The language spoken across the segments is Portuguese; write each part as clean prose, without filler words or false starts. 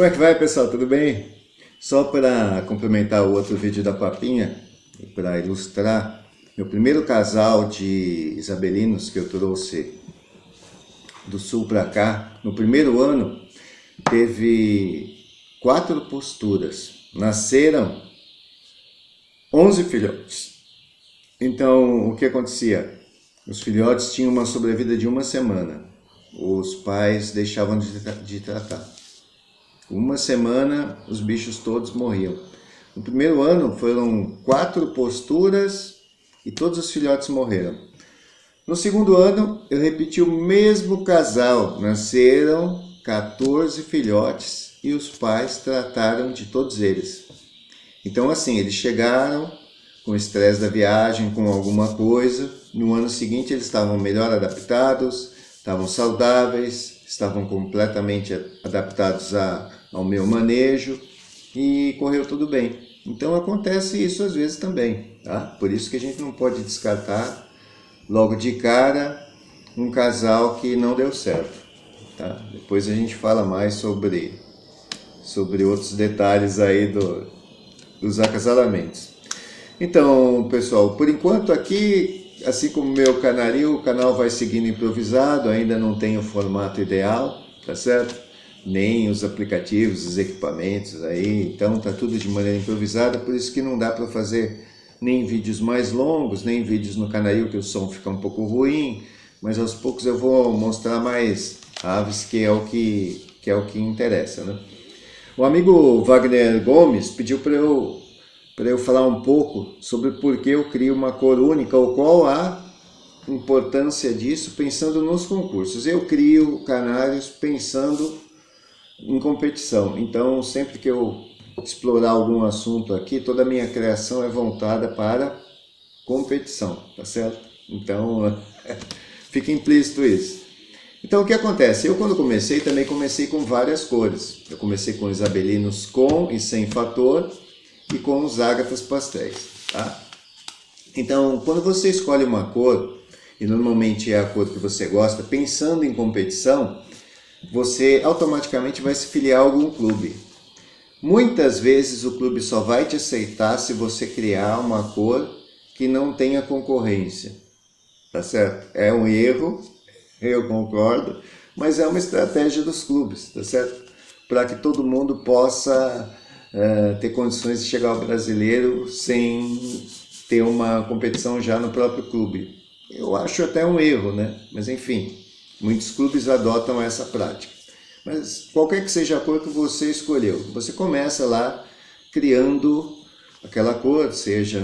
Como é que vai, pessoal? Tudo bem? Só para complementar o outro vídeo da papinha, para ilustrar, meu primeiro casal de isabelinos que eu trouxe do sul para cá, no primeiro ano, teve 4 posturas. Nasceram 11 filhotes. Então, o que acontecia? Os filhotes tinham uma sobrevida de 1 semana. Os pais deixavam de tratar. 1 semana, os bichos todos morriam. No primeiro ano foram 4 posturas e todos os filhotes morreram. No segundo ano, eu repeti o mesmo casal. Nasceram 14 filhotes e os pais trataram de todos eles. Então, assim, eles chegaram com o estresse da viagem, com alguma coisa. No ano seguinte, eles estavam melhor adaptados, estavam saudáveis, estavam completamente adaptados ao meu manejo e correu tudo bem. Então acontece isso às vezes também, tá? Por isso que a gente não pode descartar logo de cara um casal que não deu certo, tá? Depois a gente fala mais sobre outros detalhes aí dos acasalamentos. Então, pessoal, por enquanto aqui, assim como o meu canaril, o canal vai seguindo improvisado, ainda não tem o formato ideal, tá certo? Nem os aplicativos, os equipamentos aí, então tá tudo de maneira improvisada, por isso que não dá para fazer nem vídeos mais longos, nem vídeos no canaril que o som fica um pouco ruim, mas aos poucos eu vou mostrar mais aves, que é o que interessa, né? O amigo Wagner Gomes pediu para eu falar um pouco sobre por que eu crio uma cor única, ou qual a importância disso pensando nos concursos. Eu crio canários pensando em competição, então sempre que eu explorar algum assunto aqui, toda a minha criação é voltada para competição, tá certo? Então, fica implícito isso. Então, o que acontece? Eu, quando comecei, também comecei com várias cores. Eu comecei com isabelinos com e sem fator e com os ágatas pastéis, tá? Então, quando você escolhe uma cor, e normalmente é a cor que você gosta, pensando em competição, você automaticamente vai se filiar a algum clube. Muitas vezes o clube só vai te aceitar se você criar uma cor que não tenha concorrência, tá certo? É um erro, eu concordo, mas é uma estratégia dos clubes, tá certo? Para que todo mundo possa ter condições de chegar ao brasileiro sem ter uma competição já no próprio clube. Eu acho até um erro, né? Mas enfim, muitos clubes adotam essa prática. Mas qualquer que seja a cor que você escolheu, você começa lá criando aquela cor, seja,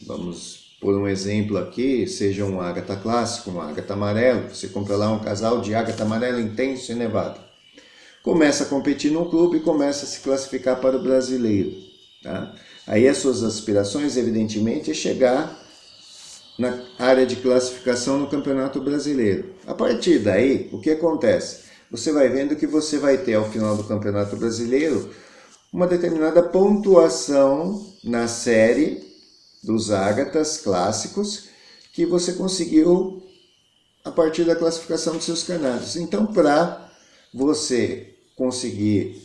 vamos por um exemplo aqui, seja um ágata clássico, um ágata amarelo, você compra lá um casal de ágata amarelo intenso e nevado. Começa a competir no clube e começa a se classificar para o brasileiro, tá? Aí as suas aspirações, evidentemente, é chegar na área de classificação no Campeonato Brasileiro. A partir daí, o que acontece? Você vai vendo que você vai ter, ao final do Campeonato Brasileiro, uma determinada pontuação na série dos ágatas clássicos que você conseguiu a partir da classificação dos seus canários. Então, para você conseguir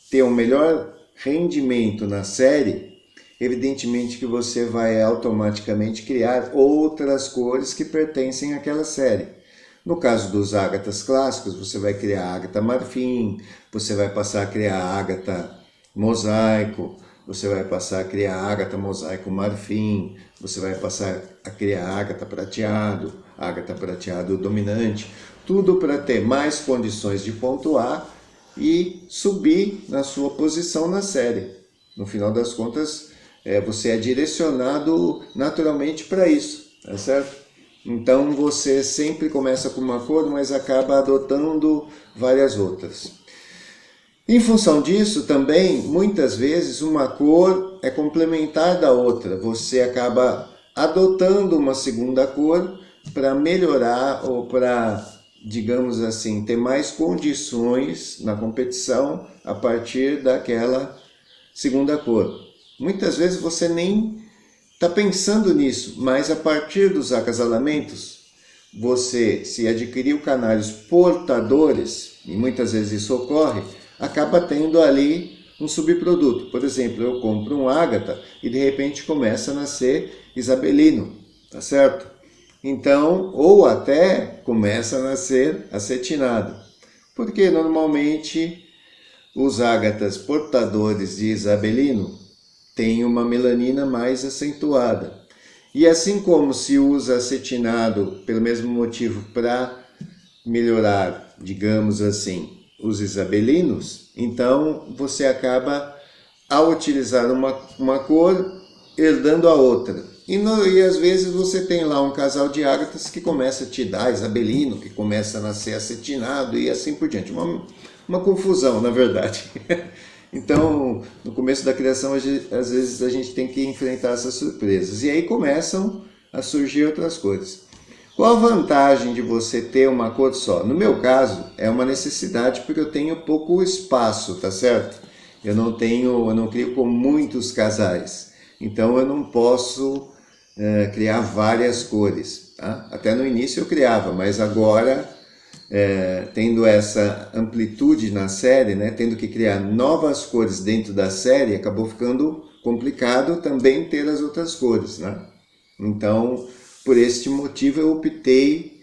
ter um melhor rendimento na série, evidentemente que você vai automaticamente criar outras cores que pertencem àquela série. No caso dos ágatas clássicos, você vai criar ágata marfim, você vai passar a criar ágata mosaico, você vai passar a criar ágata mosaico marfim, você vai passar a criar ágata prateado dominante, tudo para ter mais condições de pontuar e subir na sua posição na série. No final das contas, você é direcionado naturalmente para isso, tá certo? Então você sempre começa com uma cor, mas acaba adotando várias outras. Em função disso também, muitas vezes uma cor é complementar da outra. Você acaba adotando uma segunda cor para melhorar ou para, digamos assim, ter mais condições na competição a partir daquela segunda cor. Muitas vezes você nem está pensando nisso, mas a partir dos acasalamentos, você, se adquiriu canários portadores, e muitas vezes isso ocorre, acaba tendo ali um subproduto. Por exemplo, eu compro um ágata e de repente começa a nascer isabelino, tá certo? Então, ou até começa a nascer acetinado, porque normalmente os ágatas portadores de isabelino têm uma melanina mais acentuada. E assim como se usa acetinado pelo mesmo motivo para melhorar, digamos assim, os isabelinos, então você acaba, ao utilizar uma cor, herdando a outra. E às vezes você tem lá um casal de ágatas que começa a te dar isabelino, que começa a nascer acetinado e assim por diante. Uma confusão, na verdade. Então, no começo da criação, às vezes a gente tem que enfrentar essas surpresas. E aí começam a surgir outras cores. Qual a vantagem de você ter uma cor só? No meu caso, é uma necessidade porque eu tenho pouco espaço, tá certo? Eu não crio com muitos casais. Então eu não posso criar várias cores. Tá? Até no início eu criava, mas agora, tendo essa amplitude na série, né, tendo que criar novas cores dentro da série, acabou ficando complicado também ter as outras cores, né? Então, por este motivo eu optei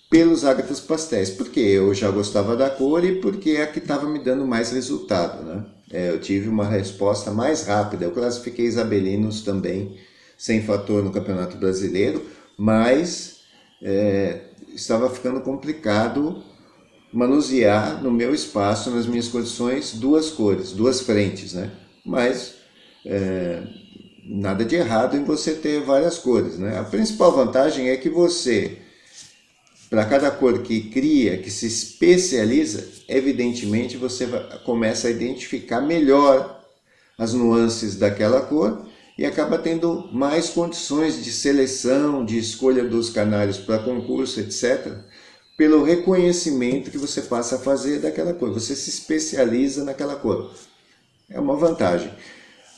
pelos ágatas pastéis, porque eu já gostava da cor e porque é a que estava me dando mais resultado, né? Eu tive uma resposta mais rápida. Eu classifiquei isabelinos também sem fator no Campeonato Brasileiro, mas estava ficando complicado manusear no meu espaço, nas minhas condições, duas cores, duas frentes, né? Mas nada de errado em você ter várias cores, né? A principal vantagem é que você, para cada cor que cria, que se especializa, evidentemente você começa a identificar melhor as nuances daquela cor e acaba tendo mais condições de seleção, de escolha dos canários para concurso, etc., pelo reconhecimento que você passa a fazer daquela cor. Você se especializa naquela cor. É uma vantagem.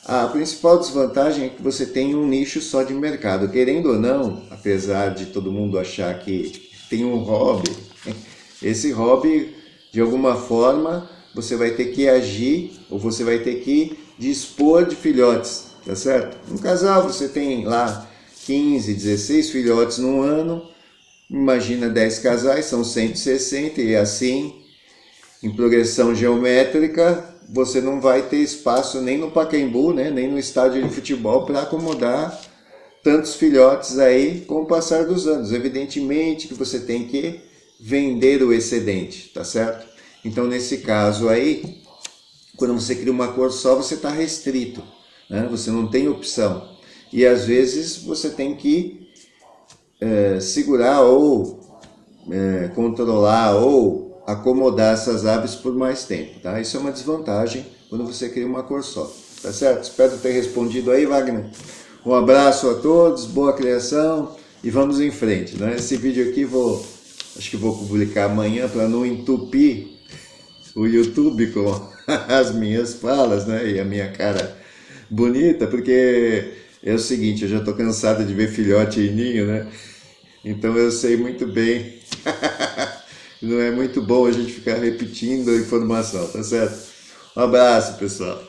A principal desvantagem é que você tem um nicho só de mercado. Querendo ou não, apesar de todo mundo achar que tem um hobby, esse hobby, de alguma forma, você vai ter que agir ou você vai ter que dispor de filhotes, tá certo? Um casal, você tem lá 15, 16 filhotes no ano, imagina 10 casais, são 160 e assim, em progressão geométrica, você não vai ter espaço nem no Pacaembu, né, nem no estádio de futebol para acomodar tantos filhotes aí com o passar dos anos. Evidentemente que você tem que vender o excedente, tá certo? Então, nesse caso aí, quando você cria uma cor só, você está restrito, né? Você não tem opção. E às vezes você tem que segurar ou controlar ou acomodar essas aves por mais tempo, tá? Isso é uma desvantagem quando você cria uma cor só, tá certo? Espero ter respondido aí, Wagner. Um abraço a todos, boa criação e vamos em frente, né? Esse vídeo aqui acho que vou publicar amanhã para não entupir o YouTube com as minhas falas, né? E a minha cara bonita, porque é o seguinte, eu já estou cansado de ver filhote em ninho, né? Então eu sei muito bem, não é muito bom a gente ficar repetindo a informação, tá certo? Um abraço, pessoal.